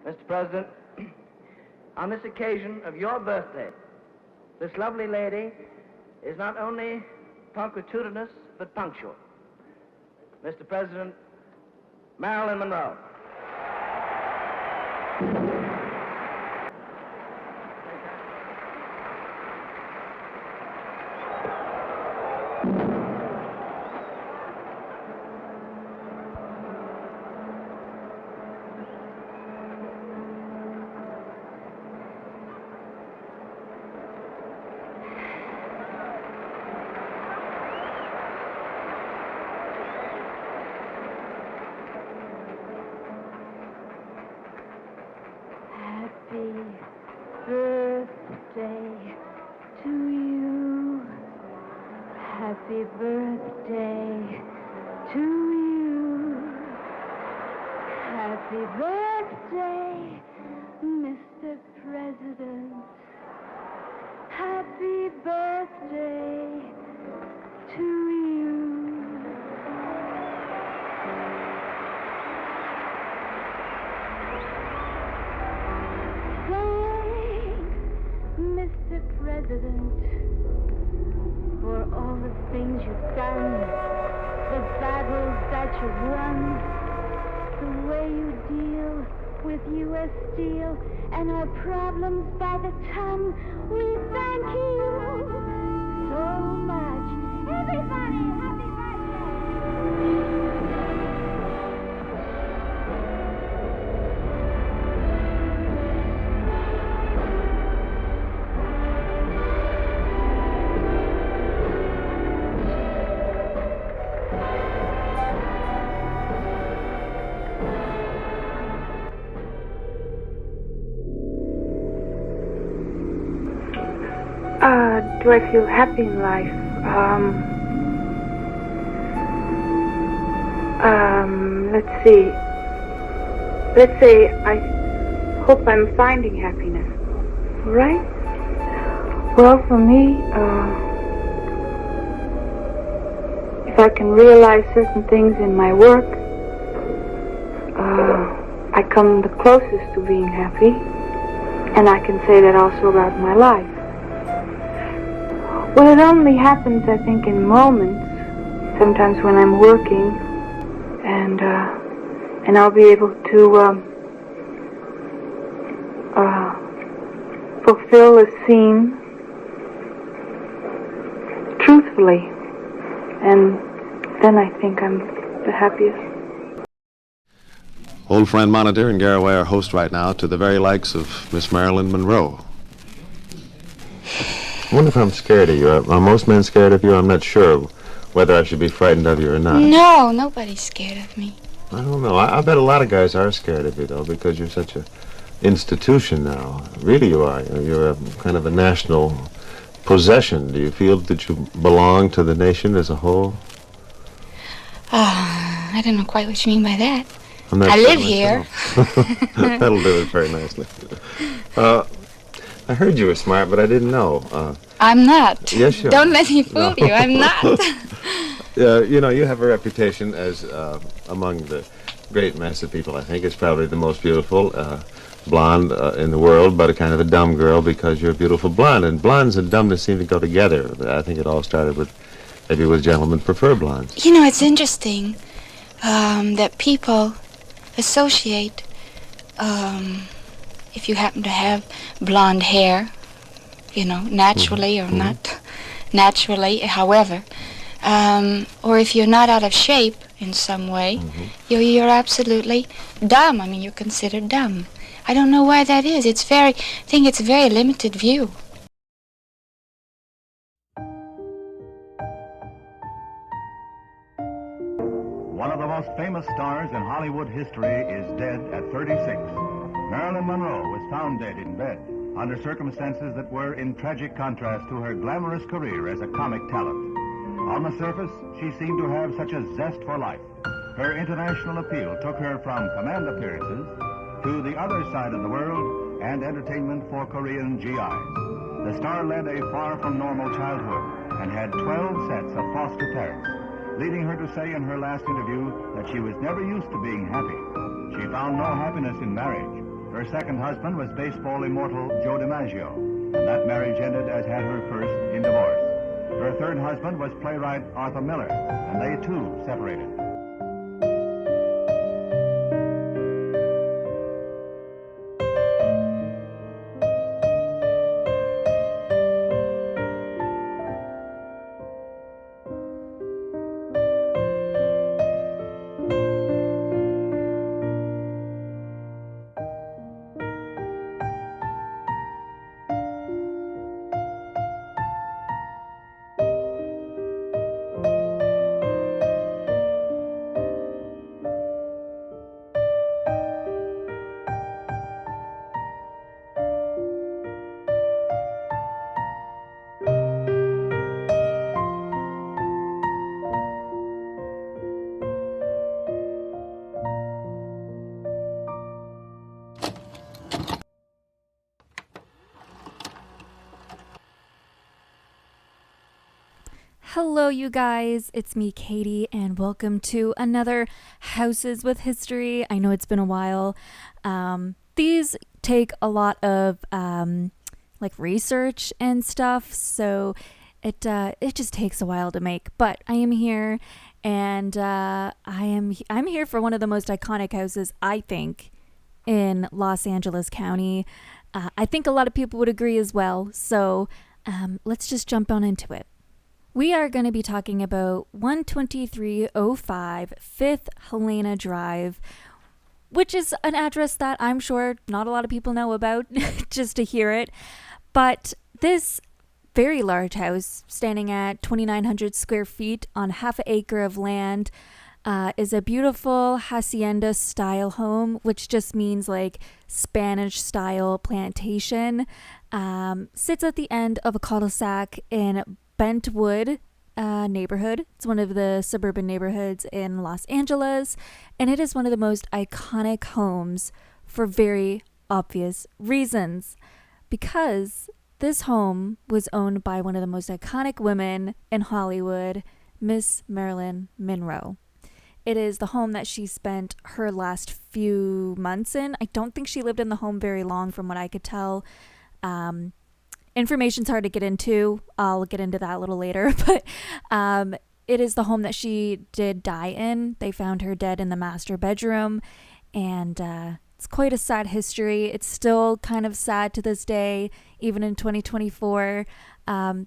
Mr. President, on this occasion of your birthday, this lovely lady is not only punctilious, but punctual. Mr. President, Marilyn Monroe. Happy birthday to you. Happy birthday to you. Happy birthday, Mr. President. Happy birthday to you. Mr. President, for all the things you've done, the battles that you've won, the way you deal with U.S. Steel and our problems by the ton, we thank you so much. Everybody, happy birthday! Do I feel happy in life? Let's see. Let's say I hope I'm finding happiness. Right? Well, for me, if I can realize certain things in my work, I come the closest to being happy. And I can say that also about my life. Well, it only happens, I think, in moments. Sometimes when I'm working, and I'll be able to fulfill a scene truthfully, and then I think I'm the happiest. Old friend Monitor and Garraway are host right now to the very likes of Miss Marilyn Monroe. I wonder if I'm scared of you. Are most men scared of you? I'm not sure whether I should be frightened of you or not. No, nobody's scared of me. I don't know. I bet a lot of guys are scared of you, though, because you're such an institution now. Really you are. You're a kind of a national possession. Do you feel that you belong to the nation as a whole? I don't know quite what you mean by that. I live here. That'll do it very nicely. I heard you were smart, but I didn't know. I'm not. Yes, you are. Don't let me fool you. I'm not. You know, you have a reputation as, among the great mass of people, I think, it's probably the most beautiful blonde in the world, but a kind of a dumb girl because you're a beautiful blonde. And blondes and dumbness seem to go together. I think it all started with, maybe with gentlemen prefer blondes. You know, it's interesting that people associate, if you happen to have blonde hair, you know, naturally or not naturally, however, or if you're not out of shape in some way, you're absolutely dumb. I mean, you're considered dumb. I don't know why that is. I think it's a very limited view. One of the most famous stars in Hollywood history is dead at 36. Marilyn Monroe was found dead in bed under circumstances that were in tragic contrast to her glamorous career as a comic talent. On the surface, she seemed to have such a zest for life. Her international appeal took her from command appearances to the other side of the world and entertainment for Korean GIs. The star led a far from normal childhood and had 12 sets of foster parents, leading her to say in her last interview that she was never used to being happy. She found no happiness in marriage, Her second husband was baseball immortal Joe DiMaggio, and that marriage ended as had her first in divorce. Her third husband was playwright Arthur Miller, and they too separated. Hello, you guys. It's me, Katie, and welcome to another Houses with History. I know it's been a while. These take a lot of like research and stuff, so it just takes a while to make. But I am here, and I'm here for one of the most iconic houses, I think, in Los Angeles County. I think a lot of people would agree as well. So let's just jump on into it. We are going to be talking about 12305 5th Helena Drive, which is an address that I'm sure not a lot of people know about just to hear it. But this very large house, standing at 2,900 square feet on half an acre of land, is a beautiful hacienda style home, which just means like Spanish style plantation. Sits at the end of a cul-de-sac in Brentwood neighborhood. It's one of the suburban neighborhoods in Los Angeles, and it is one of the most iconic homes for very obvious reasons, because this home was owned by one of the most iconic women in Hollywood, Miss Marilyn Monroe. It is the home that she spent her last few months in. I don't think she lived in the home very long from what I could tell. Information's hard to get into. I'll get into that a little later, but it is the home that she did die in. They found her dead in the master bedroom, and it's quite a sad history. It's still kind of sad to this day, even in 2024.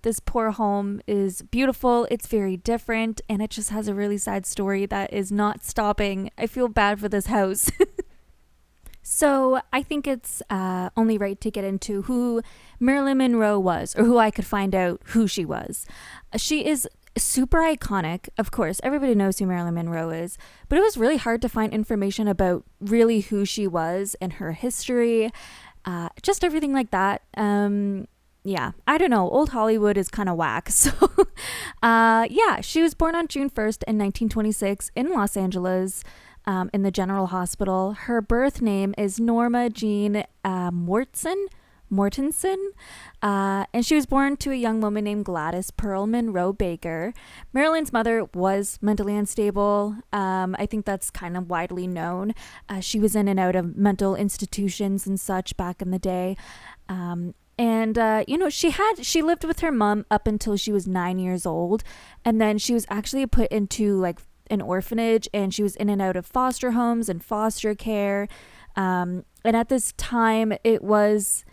This poor home is beautiful. It's very different, and it just has a really sad story that is not stopping. I feel bad for this house. So I think it's only right to get into who Marilyn Monroe was, or who I could find out who she was. She is super iconic. Of course, everybody knows who Marilyn Monroe is, but it was really hard to find information about really who she was and her history, just everything like that. Yeah, I don't know. Old Hollywood is kind of whack. So, yeah, she was born on June 1st in 1926 in Los Angeles. In the General Hospital. Her birth name is Norma Jean Mortensen, and she was born to a young woman named Gladys Pearl Monroe Baker. Marilyn's mother was mentally unstable. I think that's kind of widely known. She was in and out of mental institutions and such back in the day. You know, she lived with her mom up until she was 9 years old, and then she was actually put into like an orphanage, and she was in and out of foster homes and foster care. And at this time, it was,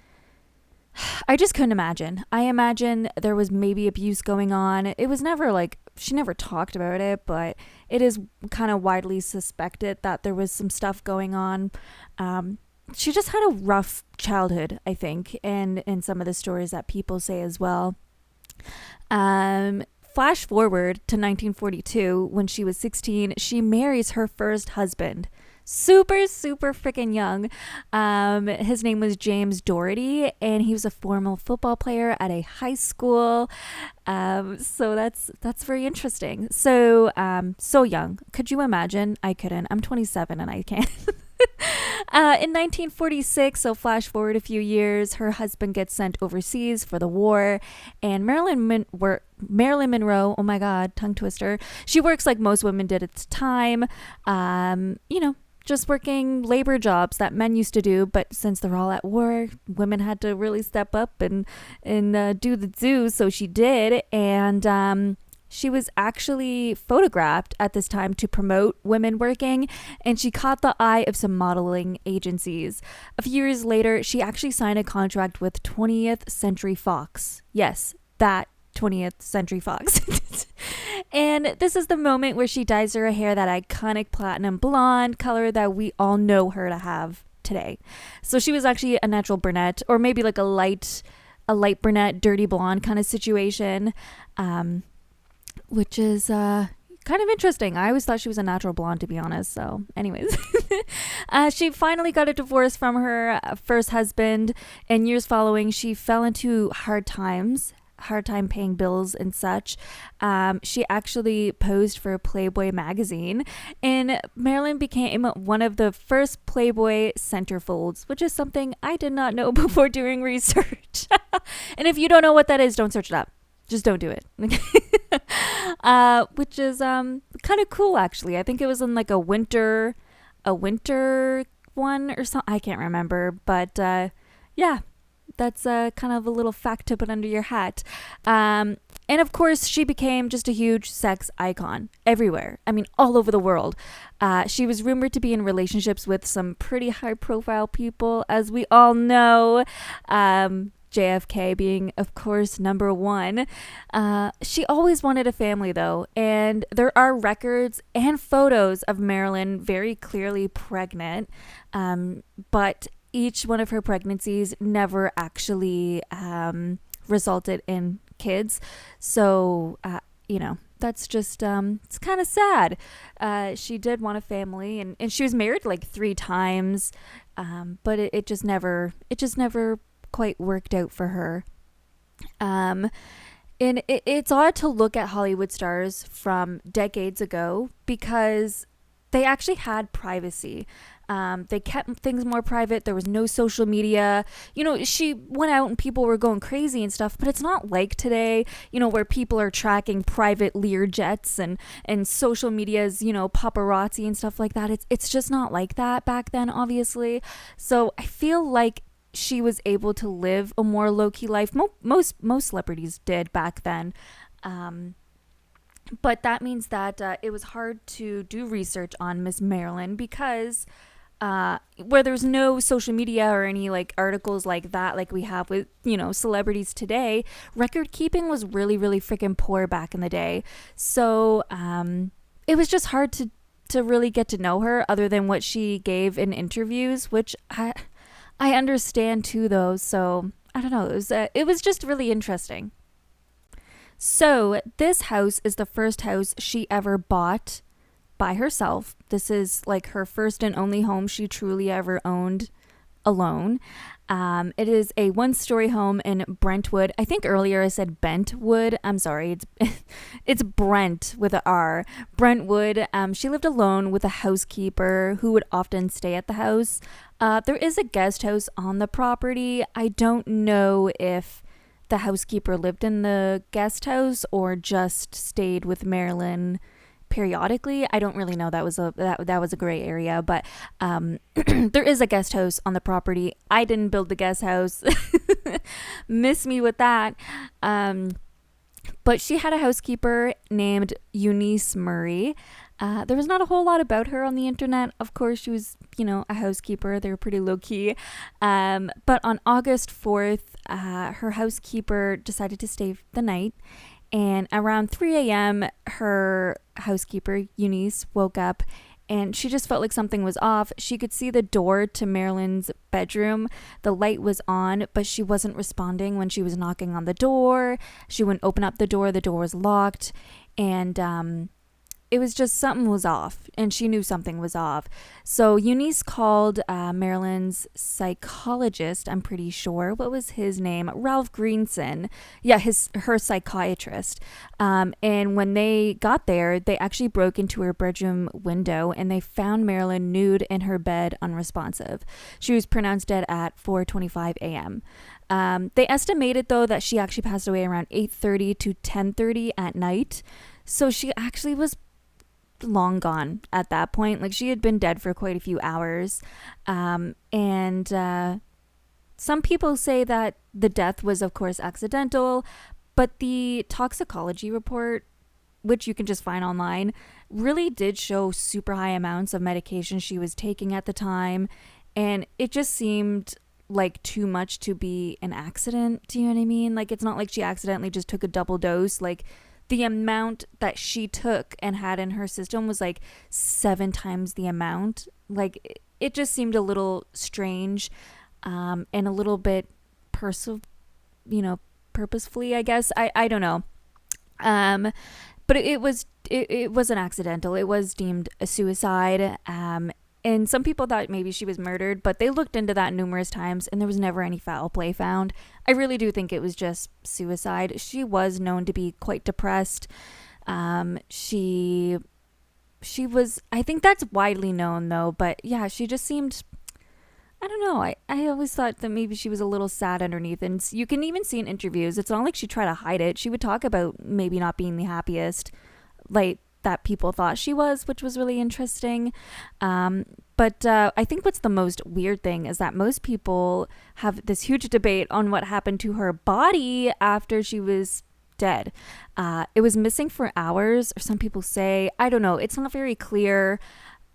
I just couldn't imagine. I imagine there was maybe abuse going on. It was never like, she never talked about it, but it is kind of widely suspected that there was some stuff going on. She just had a rough childhood, I think, and in some of the stories that people say as well. Flash forward to 1942, when she was 16, she marries her first husband. Super freaking young. His name was James Doherty, and he was a former football player at a high school. So that's very interesting. So young. Could you imagine? I couldn't. I'm 27 and I can't. In 1946, so flash forward a few years, her husband gets sent overseas for the war, and Marilyn Monroe, oh my God, tongue twister, she works like most women did at the time, you know, just working labor jobs that men used to do, but since they're all at war, women had to really step up and do the do. So she did, and she was actually photographed at this time to promote women working, and she caught the eye of some modeling agencies. A few years later, she actually signed a contract with 20th Century Fox. Yes, that 20th Century Fox. And this is the moment where she dyes her hair that iconic platinum blonde color that we all know her to have today. So she was actually a natural brunette, or maybe like a light brunette, dirty blonde kind of situation. Which is kind of interesting. I always thought she was a natural blonde, to be honest. So anyways, she finally got a divorce from her first husband, and years following, she fell into hard time paying bills and such. She actually posed for Playboy magazine, and Marilyn became one of the first Playboy centerfolds, which is something I did not know before doing research. And if you don't know what that is, don't search it up. Just don't do it. Which is kind of cool, actually. I think it was in like a winter one or something. I can't remember, but yeah, that's kind of a little fact to put under your hat. And of course, she became just a huge sex icon everywhere. I mean, all over the world. She was rumored to be in relationships with some pretty high-profile people, as we all know. JFK being, of course, number one. She always wanted a family, though, and there are records and photos of Marilyn very clearly pregnant, but each one of her pregnancies never actually resulted in kids. So, that's just, it's kind of sad. She did want a family, and she was married like 3 times, but it just never quite worked out for her. And it's odd to look at Hollywood stars from decades ago because they actually had privacy. They kept things more private. There was no social media. She went out and people were going crazy and stuff, but it's not like today, where people are tracking private Lear jets and social media's, paparazzi and stuff like that. It's just not like that back then, obviously. So I feel like she was able to live a more low-key life. Most celebrities did back then. But that means that it was hard to do research on Miss Marilyn because where there's no social media or any like articles like that like we have with, celebrities today, record keeping was really, really freaking poor back in the day. So it was just hard to really get to know her other than what she gave in interviews, which I understand too, though, so I don't know. It was just really interesting. So this house is the first house she ever bought by herself. This is like her first and only home she truly ever owned alone. It is a 1-story home in Brentwood. I think earlier I said Bentwood. I'm sorry. It's Brent with a R. Brentwood. She lived alone with a housekeeper who would often stay at the house. There is a guest house on the property. I don't know if the housekeeper lived in the guest house or just stayed with Marilyn periodically. I don't really know. That was a gray area, but there is a guest house on the property. I didn't build the guest house. Miss me with that. But she had a housekeeper named Eunice Murray. There was not a whole lot about her on the internet. Of course, she was, a housekeeper. They were pretty low key. But on August 4th, her housekeeper decided to stay the night. And around 3 a.m., her housekeeper, Eunice, woke up and she just felt like something was off. She could see the door to Marilyn's bedroom. The light was on, but she wasn't responding when she was knocking on the door. She wouldn't open up the door was locked. And it was just something was off, and she knew something was off. So Eunice called Marilyn's psychologist, I'm pretty sure. What was his name? Ralph Greenson. Yeah, her psychiatrist. And when they got there, they actually broke into her bedroom window, and they found Marilyn nude in her bed, unresponsive. She was pronounced dead at 4:25 a.m. They estimated, though, that she actually passed away around 8:30 to 10:30 at night. So she actually was long gone at that point. Like, she had been dead for quite a few hours. And some people say that the death was, of course, accidental, but the toxicology report, which you can just find online, really did show super high amounts of medication she was taking at the time. And it just seemed like too much to be an accident. Do you know what I mean? Like, it's not like she accidentally just took a double dose. Like, the amount that she took and had in her system was like 7 times the amount. Like, it just seemed a little strange, and a little bit purposefully, I guess. I don't know. But it wasn't accidental. It was deemed a suicide. And some people thought maybe she was murdered, but they looked into that numerous times and there was never any foul play found. I really do think it was just suicide. She was known to be quite depressed. She was, I think that's widely known though, but yeah, she just seemed, I don't know. I always thought that maybe she was a little sad underneath, and you can even see in interviews, it's not like she tried to hide it. She would talk about maybe not being the happiest, like, that people thought she was, which was really interesting. But I think what's the most weird thing is that most people have this huge debate on what happened to her body after she was dead. It was missing for hours, or some people say, I don't know, it's not very clear.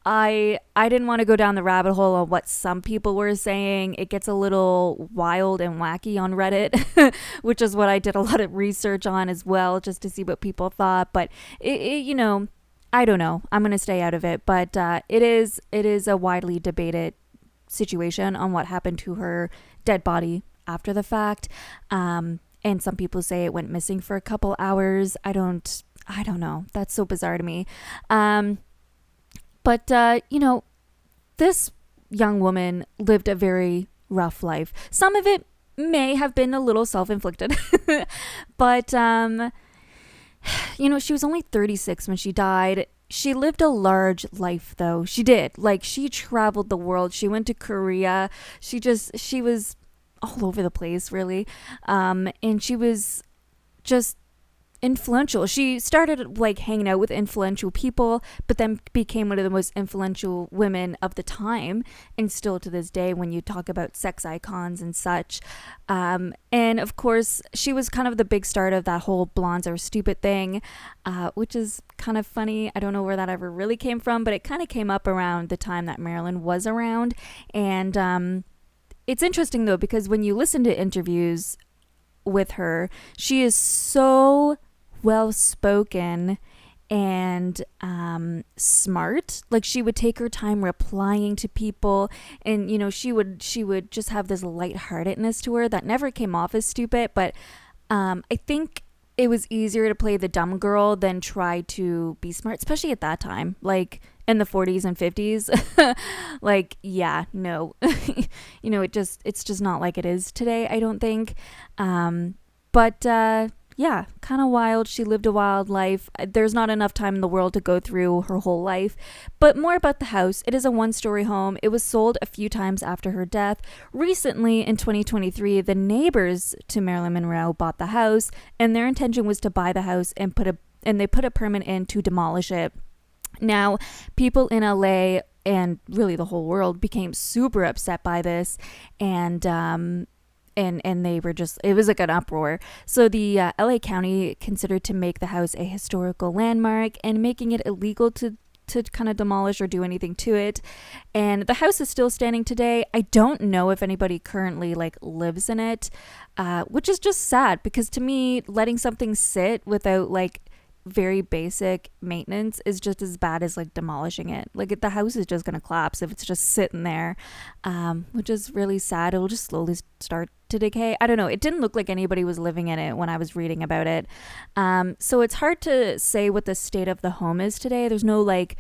I didn't want to go down the rabbit hole of what some people were saying. It gets a little wild and wacky on Reddit, which is what I did a lot of research on as well, just to see what people thought. But it I don't know. I'm going to stay out of it. But it is a widely debated situation on what happened to her dead body after the fact. And some people say it went missing for a couple hours. I don't know. That's so bizarre to me. But, this young woman lived a very rough life. Some of it may have been a little self-inflicted. But, she was only 36 when she died. She lived a large life, though. She did. Like, she traveled the world. She went to Korea. She was all over the place, really. And she was just influential. She started like hanging out with influential people, but then became one of the most influential women of the time, and still to this day when you talk about sex icons and such. And of course she was kind of the big start of that whole blondes are stupid thing, which is kind of funny. I don't know where that ever really came from, but it kind of came up around the time that Marilyn was around. And it's interesting though, because when you listen to interviews with her, she is so well spoken and smart. Like, she would take her time replying to people, and she would just have this lightheartedness to her that never came off as stupid. But I think it was easier to play the dumb girl than try to be smart, especially at that time, like in the 40s and 50s. Like, yeah, no. It's just not like it is today, I don't think. But yeah, kind of wild. She lived a wild life. There's not enough time in the world to go through her whole life. But more about the house. It is a 1-story home. It was sold a few times after her death. Recently, in 2023, the neighbors to Marilyn Monroe bought the house, and their intention was to buy the house and they put a permit in to demolish it. Now, people in LA and really the whole world became super upset by this, and they were just, it was like an uproar. So the LA County considered to make the house a historical landmark and making it illegal to kind of demolish or do anything to it. And the house is still standing today. I don't know if anybody currently like lives in it, which is just sad, because to me, letting something sit without like very basic maintenance is just as bad as like demolishing it. Like, the house is just going to collapse if it's just sitting there, which is really sad. It will just slowly start to decay. I don't know. It didn't look like anybody was living in it when I was reading about it. So it's hard to say what the state of the home is today. There's no like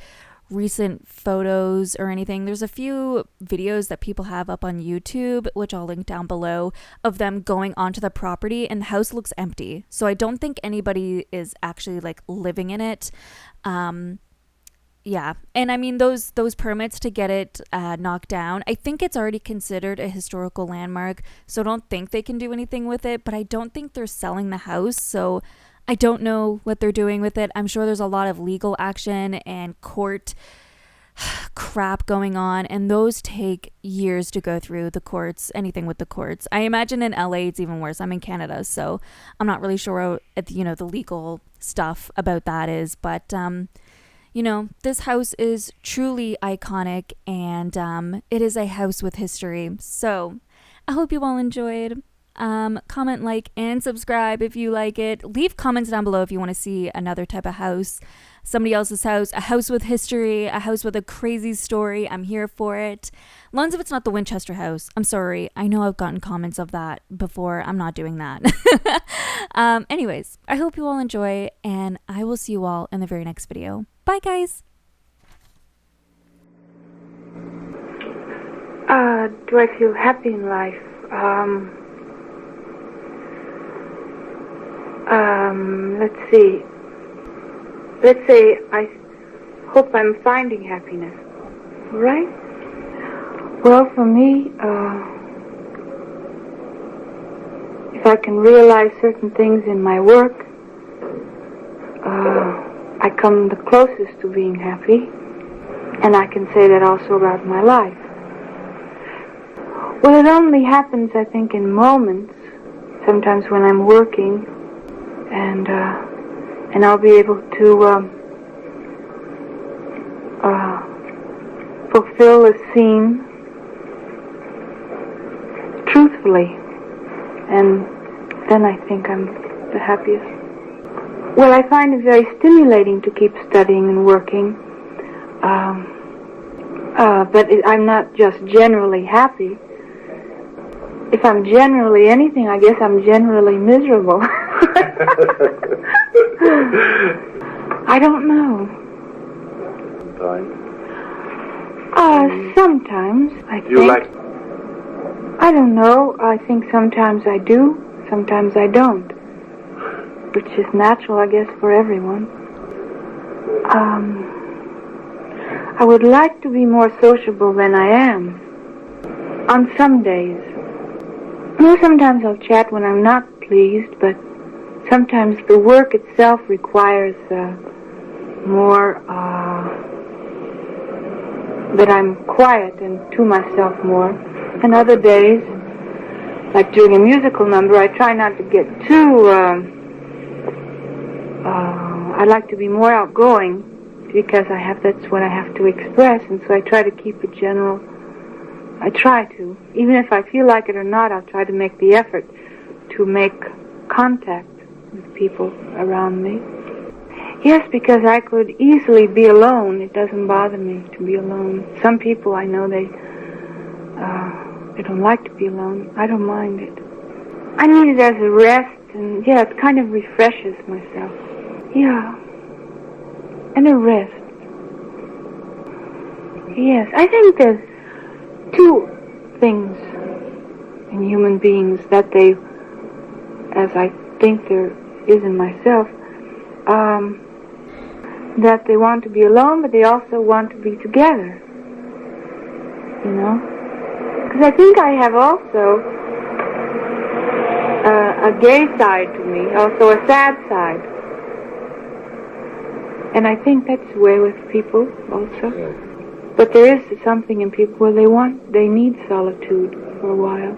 recent photos or anything. There's a few videos that people have up on YouTube, which I'll link down below, of them going onto the property, and the house looks empty. So I don't think anybody is actually like living in it. Yeah. And I mean, those permits to get it knocked down, I think it's already considered a historical landmark. So I don't think they can do anything with it, but I don't think they're selling the house. So I don't know what they're doing with it. I'm sure there's a lot of legal action and court crap going on, and those take years to go through the courts, anything with the courts. I imagine in LA it's even worse. I'm in Canada, so I'm not really sure what, the legal stuff about that is, but this house is truly iconic, and it is a house with history. So I hope you all enjoyed. Comment, like, and subscribe if you like it. Leave comments down below if you want to see another type of house, somebody else's house, a house with history, a house with a crazy story. I'm here for it. As long as if it's not the Winchester house. I'm sorry. I know I've gotten comments of that before. I'm not doing that. Anyways, I hope you all enjoy, and I will see you all in the very next video. Bye, guys. Do I feel happy in life? Let's see. Let's say I hope I'm finding happiness. Right? Well, for me, if I can realize certain things in my work, I come the closest to being happy, and I can say that also about my life. Well, it only happens, I think, in moments, sometimes when I'm working, and I'll be able to fulfill a scene truthfully, and then I think I'm the happiest. Well, I find it very stimulating to keep studying and working, but I'm not just generally happy. If I'm generally anything, I guess I'm generally miserable. I don't know. Sometimes, I think. You like? I don't know. I think sometimes I do, sometimes I don't. Which is natural, I guess, for everyone. I would like to be more sociable than I am. On some days. Sometimes I'll chat when I'm not pleased, but sometimes the work itself requires more, that I'm quiet and to myself more. And other days, like during a musical number, I try not to get too, I like to be more outgoing because that's what I have to express, and so I try to keep it general. I try to. Even if I feel like it or not, I'll try to make the effort to make contact with people around me. Yes, because I could easily be alone. It doesn't bother me to be alone. Some people I know, they don't like to be alone. I don't mind it. I need it as a rest, and yeah, it kind of refreshes myself. Yeah. And a rest. Yes, I think there's two things in human beings that they, as I think there is in myself, that they want to be alone, but they also want to be together. You know? Because I think I have also a gay side to me, also a sad side. And I think that's the way with people also. But there is something in people where they need solitude for a while.